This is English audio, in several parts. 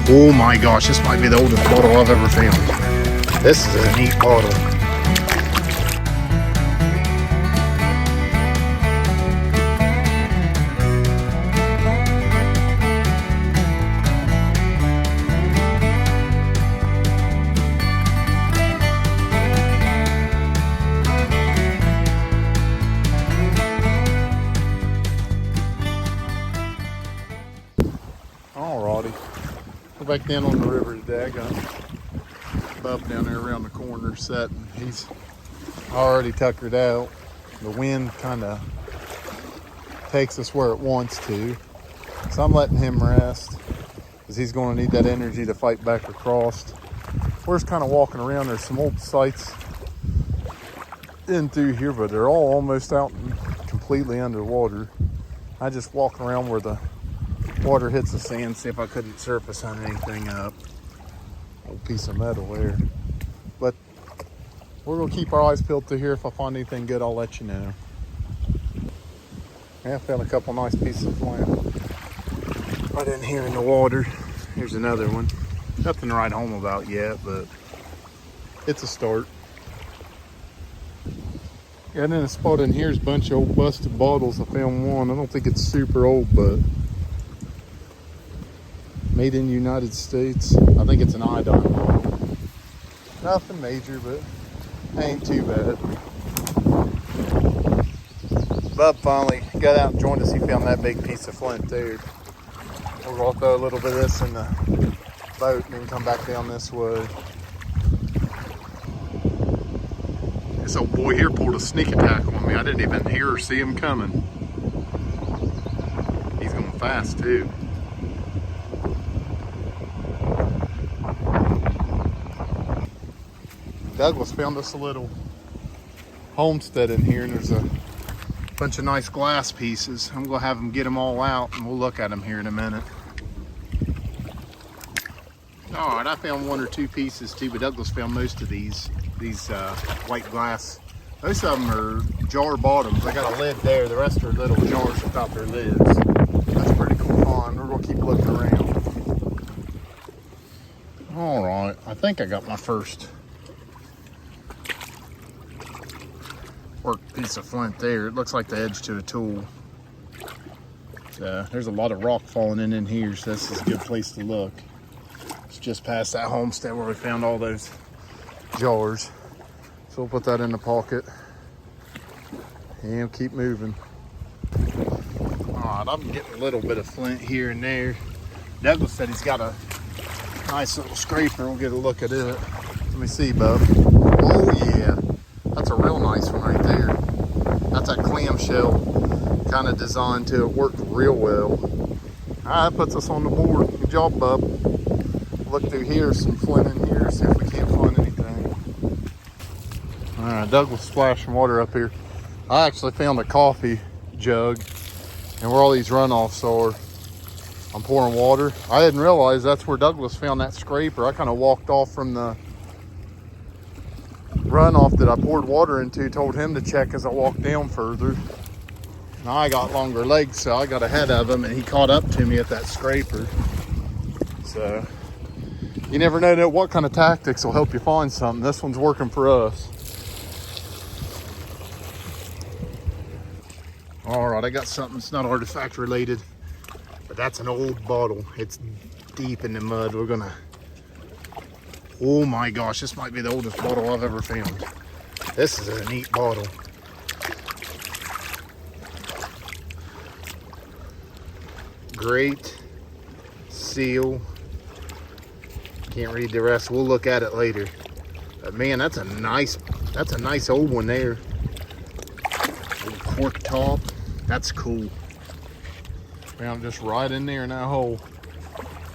Oh my gosh, this might be the oldest bottle I've ever found. This is a neat bottle. Alrighty, go back down on the river today. I got Bub down there around the corner setting. He's already tuckered out. The wind kind of takes us where it wants to, so I'm letting him rest because he's going to need that energy to fight back across. We're just kind of walking around. There's some old sites in through here, but they're all almost out and completely underwater. I just walk around where the water hits the sand, see if I couldn't surface on anything up. Old piece of metal there. But we're gonna keep our eyes peeled through here. If I find anything good, I'll let you know. Yeah, I found a couple nice pieces of flint right in here in the water. Here's another one. Nothing to write home about yet, but it's a start. Yeah, and then a spot in here is a bunch of old busted bottles. I found one. I don't think it's super old, but made in the United States. I think it's an iodine bottle. Nothing major, but ain't too bad. Bub finally got out and joined us. He found that big piece of flint there. We're gonna throw a little bit of this in the boat and then come back down this way. This old boy here pulled a sneak attack on me. I didn't even hear or see him coming. He's going fast too. Douglas found us a little homestead in here, and there's a bunch of nice glass pieces. I'm gonna have him get them all out and we'll look at them here in a minute. All right, I found one or two pieces too, but Douglas found most of these white glass. Most of them are jar bottoms. They got a lid there. The rest are little jars without their lids. That's pretty cool find. We're gonna keep looking around. All right, I think I got my first work piece of flint there. It looks like the edge to a tool. There's a lot of rock falling in here, so this is a good place to look. It's just past that homestead where we found all those jars. So we'll put that in the pocket and keep moving. All right, I'm getting a little bit of flint here and there. Douglas said he's got a nice little scraper. We'll get a look at it. Let me see, Bub. Oh yeah. That's a real nice one right there. That's a clamshell kind of design to it. Worked real well. All right, that puts us on the board. Good job, Bub. Look through here, some flint in here, see if we can't find anything. All right, Douglas splashing water up here. I actually found a coffee jug, and where all these runoffs are, I'm pouring water. I didn't realize that's where Douglas found that scraper. I kind of walked off from the runoff that I poured water into, told him to check as I walked down further. Now I got longer legs, so I got ahead of him, and he caught up to me at that scraper. So you never know what kind of tactics will help you find something. This one's working for us. All right, I got something that's not artifact related, but that's an old bottle. It's deep in the mud. We're gonna, oh my gosh, this might be the oldest bottle I've ever found. This is a neat bottle. Great seal. Can't read the rest. We'll look at it later. But man, that's a nice old one there. Little cork top. That's cool. Man, I'm just right in there in that hole.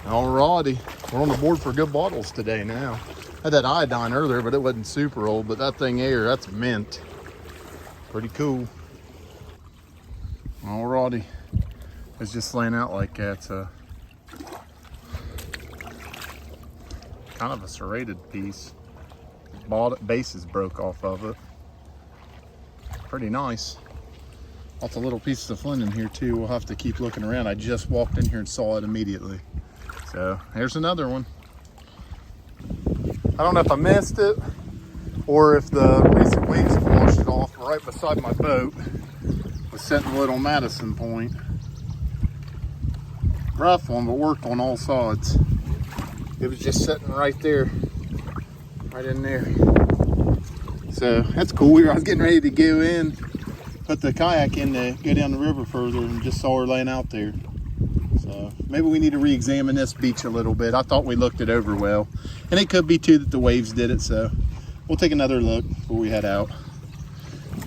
Alrighty, we're on the board for good bottles today now. I had that iodine earlier, but it wasn't super old. But that thing here, that's mint. Pretty cool. Alrighty, it's just laying out like that. So kind of a serrated piece. Base is broke off of it. Pretty nice. Lots of little pieces of flint in here too. We'll have to keep looking around. I just walked in here and saw it immediately. So here's another one. I don't know if I missed it or if the recent waves washed it off. Right beside my boat was sitting a little Madison point. Rough one, but worked on all sides. It was just sitting right there, right in there. So that's cool. I was getting ready to go in, put the kayak in to go down the river further, and just saw her laying out there. So maybe we need to re-examine this beach a little bit. I thought we looked it over well. And it could be too that the waves did it, so we'll take another look before we head out.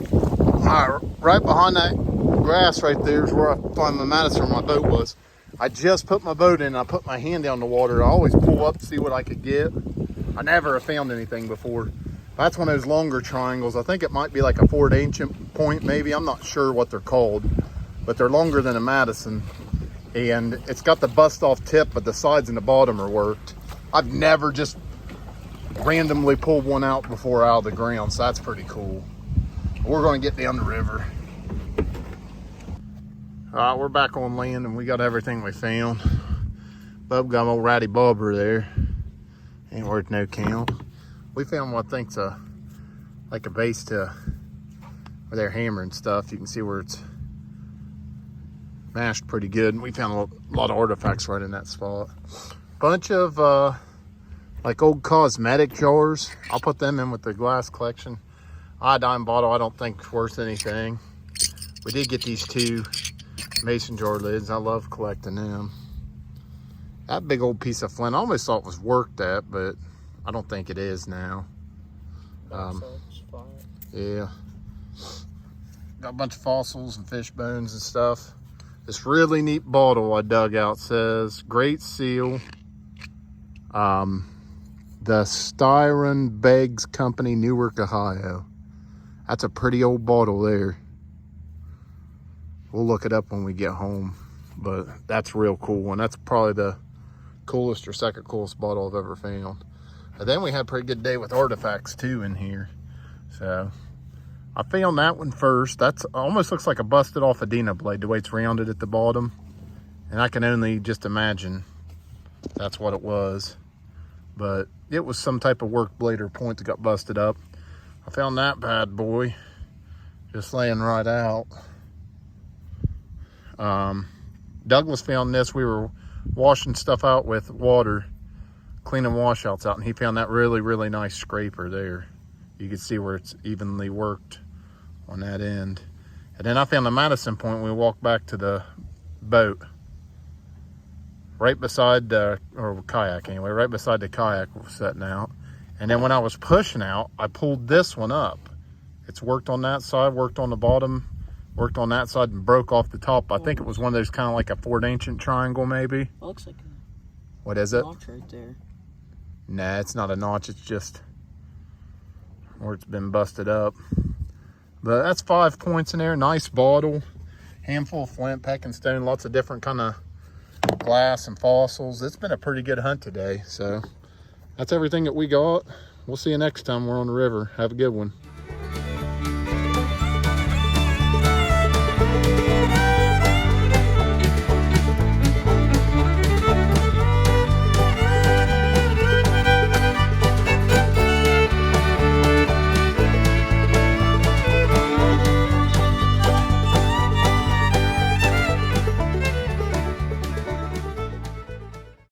All right, right behind that grass right there is where I find my Madison, where my boat was. I just put my boat in and I put my hand down the water. I always pull up to see what I could get. I never have found anything before. That's one of those longer triangles. I think it might be like a 4-inch point maybe. I'm not sure what they're called, but they're longer than a Madison. And it's got the bust off tip, but the sides and the bottom are worked. I've never just randomly pulled one out before out of the ground, so that's pretty cool. We're gonna get down the river. All right, we're back on land and we got everything we found. Bub got old ratty bobber there. Ain't worth no count. We found what I think's like a base to where they're hammering stuff. You can see where it's mashed pretty good. And we found a lot of artifacts right in that spot. Bunch of like old cosmetic jars. I'll put them in with the glass collection. Iodine bottle I don't think is worth anything. We did get these 2 mason jar lids. I love collecting them. That big old piece of flint, I almost thought it was worked at, but I don't think it is now. Yeah. Got a bunch of fossils and fish bones and stuff. This really neat bottle I dug out says Great Seal. The Styron Beggs Company, Newark, Ohio. That's a pretty old bottle there. We'll look it up when we get home, but that's a real cool one. That's probably the coolest or second coolest bottle I've ever found. And then we had a pretty good day with artifacts too in here. So I found that one first. That's almost looks like a busted off Adena blade, the way it's rounded at the bottom. And I can only just imagine that's what it was. But it was some type of work blade or point that got busted up. I found that bad boy just laying right out. Douglas found this. We were washing stuff out with water, cleaning washouts out, and he found that really, really nice scraper there. You can see where it's evenly worked on that end. And then I found the Madison point when we walked back to the boat. Right beside the, or kayak anyway, right beside the kayak was setting out. And then when I was pushing out, I pulled this one up. It's worked on that side, worked on the bottom, worked on that side, and broke off the top. I think it was one of those kind of like a 4-inch triangle maybe. It looks like a what is it? notch right there. Nah, it's not a notch. It's just where it's been busted up. But that's 5 points in there. Nice bottle. Handful of flint, pecking stone, lots of different kind of glass and fossils. It's been a pretty good hunt today. So that's everything that we got. We'll see you next time we're on the river. Have a good one.